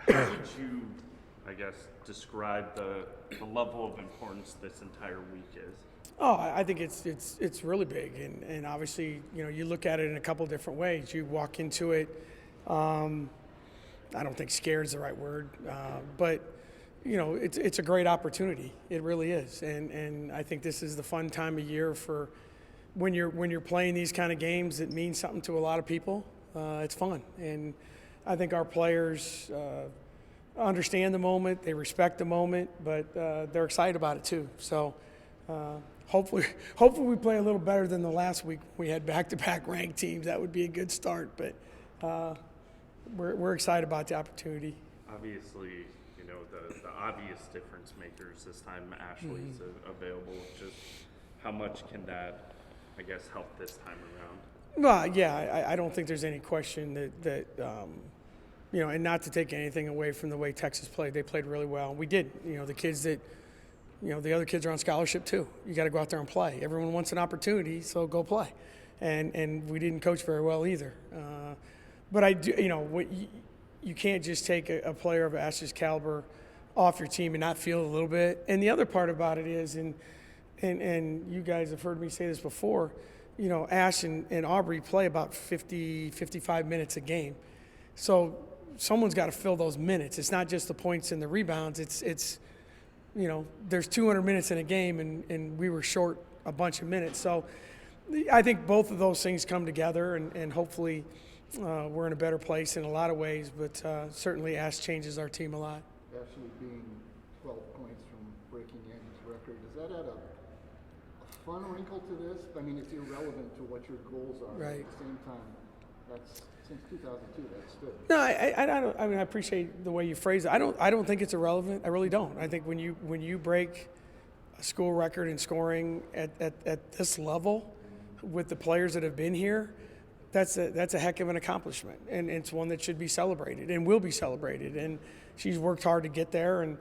How would you, I guess, describe the level of importance this entire week is? Oh, I think it's really big, and obviously, you look at it in a couple different ways. You walk into it, I don't think scared is the right word, but it's a great opportunity. It really is, and I think this is the fun time of year for when you're playing these kind of games that mean something to a lot of people. It's fun, and I think our players understand the moment, they respect the moment, but they're excited about it too. So. Hopefully we play a little better than the last week. We had back-to-back ranked teams. That would be a good start, but we're excited about the opportunity. Obviously, the obvious difference makers this time, Ashley's available. Just how much can that, I guess, help this time around? Well, yeah, I don't think there's any question that and not to take anything away from the way Texas played. They played really well. We did. The kids that. The other kids are on scholarship too. You got to go out there and play. Everyone wants an opportunity, so go play. And we didn't coach very well either. But I do, you can't just take a player of Ash's caliber off your team and not feel a little bit. And the other part about it is, and you guys have heard me say this before, Ash and Aubrey play about 50, 55 minutes a game. So someone's got to fill those minutes. It's not just the points and the rebounds. It's there's 200 minutes in a game, and we were short a bunch of minutes. So I think both of those things come together, and hopefully we're in a better place in a lot of ways. But certainly Ash changes our team a lot. Actually being 12 points from breaking Yankees' record, does that add a fun wrinkle to this? I mean, it's irrelevant to what your goals are. Right. At the same time, that's since 2002, that's good. No, I don't. I mean, I appreciate the way you phrase it. I don't think it's irrelevant. I really don't. I think when you break a school record in scoring at this level with the players that have been here, that's a heck of an accomplishment, and it's one that should be celebrated and will be celebrated. And she's worked hard to get there, and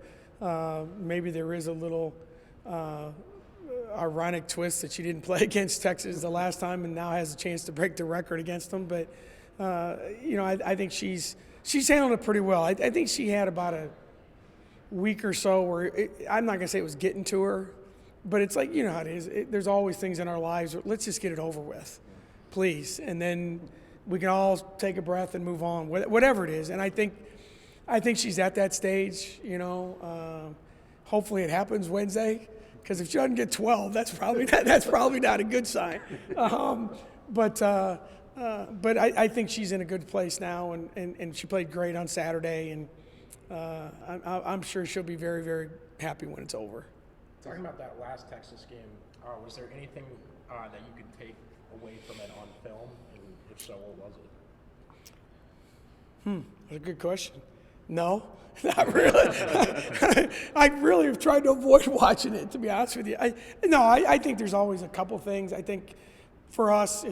maybe there is a little ironic twist that she didn't play against Texas the last time and now has a chance to break the record against them, but. I think she's handled it pretty well. I think she had about a week or so where I'm not going to say it was getting to her, but it's like, how it is. There's always things in our lives where let's just get it over with, please. And then we can all take a breath and move on, whatever it is. And I think she's at that stage, hopefully it happens Wednesday, because if she doesn't get 12, that's probably not a good sign. But I think she's in a good place now, and she played great on Saturday, and I'm sure she'll be very, very happy when it's over. Talking about that last Texas game, was there anything that you could take away from it on film, and if so, what was it? That's a good question. No, not really. I really have tried to avoid watching it, to be honest with you. I think there's always a couple things. I think for us,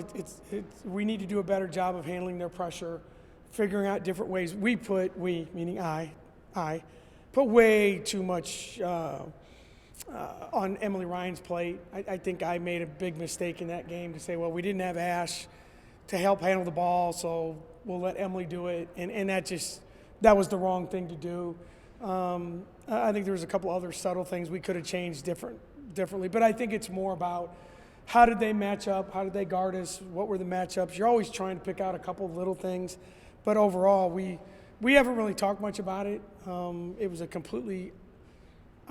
we need to do a better job of handling their pressure, figuring out different ways. We meaning I, put way too much on Emily Ryan's plate. I think I made a big mistake in that game to say, well, we didn't have Ash to help handle the ball, so we'll let Emily do it. And that was the wrong thing to do. I think there was a couple other subtle things we could have changed differently. But I think it's more about how did they match up? How did they guard us? What were the matchups? You're always trying to pick out a couple of little things. But overall, we haven't really talked much about it. It was a completely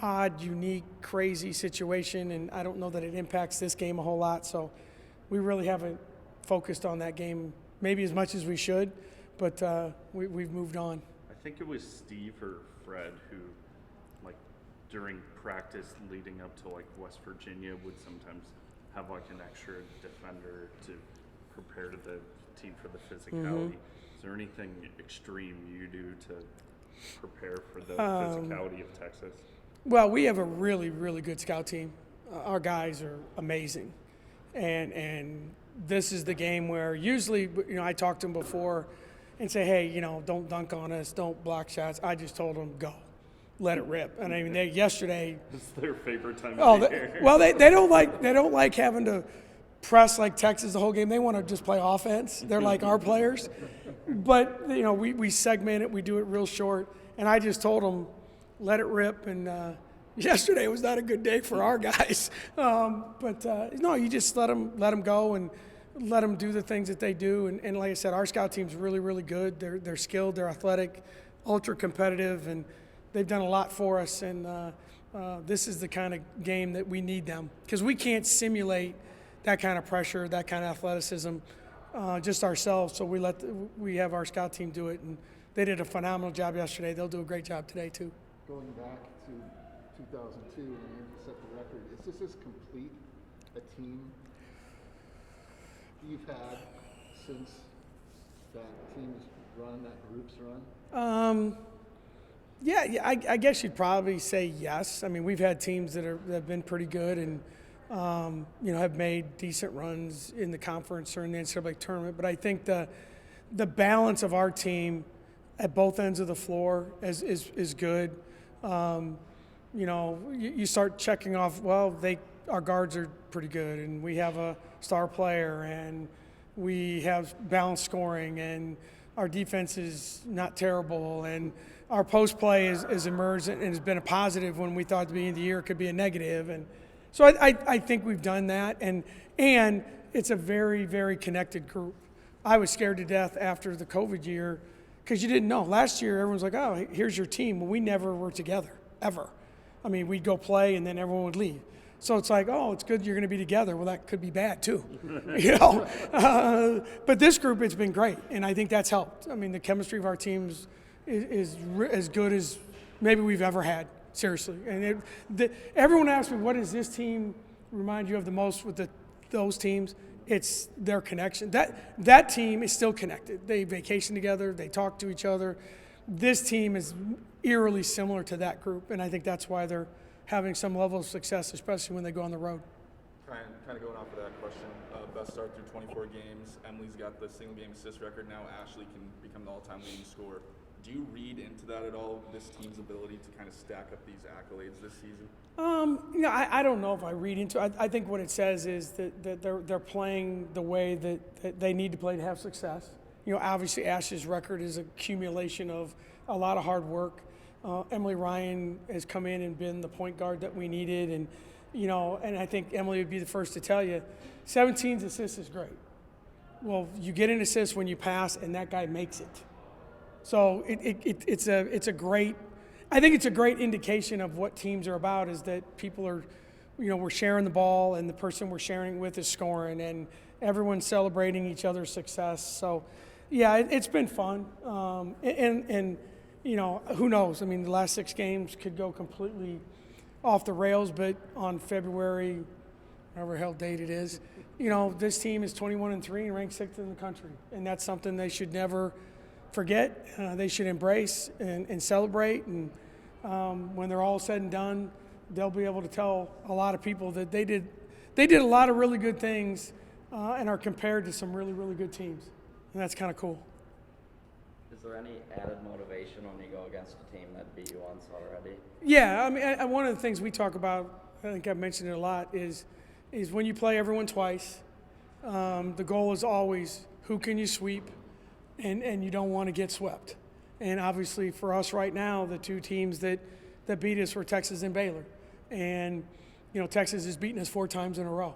odd, unique, crazy situation, and I don't know that it impacts this game a whole lot. So we really haven't focused on that game maybe as much as we should, but we've moved on. I think it was Steve or Fred who, during practice leading up to, West Virginia would sometimes have, an extra defender to prepare to the team for the physicality. Is there anything extreme you do to prepare for the physicality of Texas? Well, we have a really, really good scout team. Our guys are amazing. And this is the game where usually, I talk to them before and say, hey, don't dunk on us, don't block shots. I just told them, go. Let it rip. And I mean, yesterday. It's their favorite time of the year. Well, they don't like having to press like Texas the whole game. They want to just play offense. They're like our players. But we segment it. We do it real short. and I just told them, let it rip. And yesterday was not a good day for our guys. No, you just let them go and let them do the things that they do. And like I said, our scout team's really, really good. They're skilled, they're athletic, ultra competitive, and they've done a lot for us. And this is the kind of game that we need them, because we can't simulate that kind of pressure, that kind of athleticism just ourselves. So we have our scout team do it, and they did a phenomenal job yesterday. They'll do a great job today too. Going back to 2002 when you set the record, is this as complete a team you've had since that team's run, that group's run? Yeah, I guess you'd probably say yes. I mean, we've had teams that have been pretty good and have made decent runs in the conference or in the NCAA tournament. But I think the balance of our team at both ends of the floor is good. You start checking off, well, our guards are pretty good, and we have a star player, and we have balanced scoring, and our defense is not terrible, and our post play has emerged and has been a positive when we thought at the beginning of the year it could be a negative. And so I think we've done that, and it's a very, very connected group. I was scared to death after the COVID year because you didn't know. Last year, everyone's like, oh, here's your team. Well, we never were together, ever. I mean, we'd go play, and then everyone would leave. So it's like, oh, it's good you're going to be together. Well, that could be bad too, But this group, it's been great, and I think that's helped. I mean, the chemistry of our teams is as good as maybe we've ever had, seriously. And everyone asks me, what does this team remind you of the most with those teams? It's their connection. That team is still connected. They vacation together. They talk to each other. This team is eerily similar to that group, and I think that's why they're having some level of success, especially when they go on the road. Kind of going off of that question, best start through 24 games. Emily's got the single game assist record now. Ashley can become the all-time leading scorer. Do you read into that at all, this team's ability to kind of stack up these accolades this season? I don't know if I read into it. I think what it says is that they're playing the way that they need to play to have success. Obviously Ash's record is an accumulation of a lot of hard work. Emily Ryan has come in and been the point guard that we needed, and I think Emily would be the first to tell you, 17 assists is great. Well, you get an assist when you pass, and that guy makes it. So it's a great. I think it's a great indication of what teams are about, is that people are, we're sharing the ball, and the person we're sharing it with is scoring, and everyone's celebrating each other's success. So, yeah, it's been fun, and who knows? I mean, the last 6 games could go completely off the rails, but on February, whatever hell date it is, this team is 21-3 and ranked 6th in the country, and that's something they should never forget. They should embrace and celebrate, and when they're all said and done, they'll be able to tell a lot of people that they did a lot of really good things and are compared to some really, really good teams, and that's kind of cool. Is there any added motivation when you go against a team that beat you once already? Yeah, I mean, one of the things we talk about, I think I've mentioned it a lot, is when you play everyone twice, the goal is always who can you sweep, and you don't want to get swept. And obviously for us right now, the 2 teams that beat us were Texas and Baylor. And, Texas has beaten us 4 times in a row.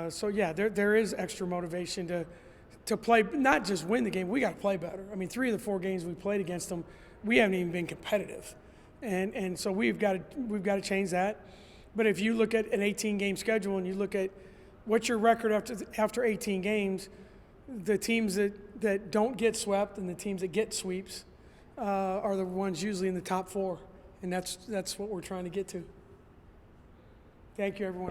So, yeah, there is extra motivation to play, not just win the game, we got to play better. I mean, 3 of the 4 games we played against them, we haven't even been competitive. And so we've got to change that. But if you look at an 18-game schedule and you look at what's your record after 18 games, the teams that don't get swept and the teams that get sweeps are the ones usually in the top 4. And that's what we're trying to get to. Thank you, everyone.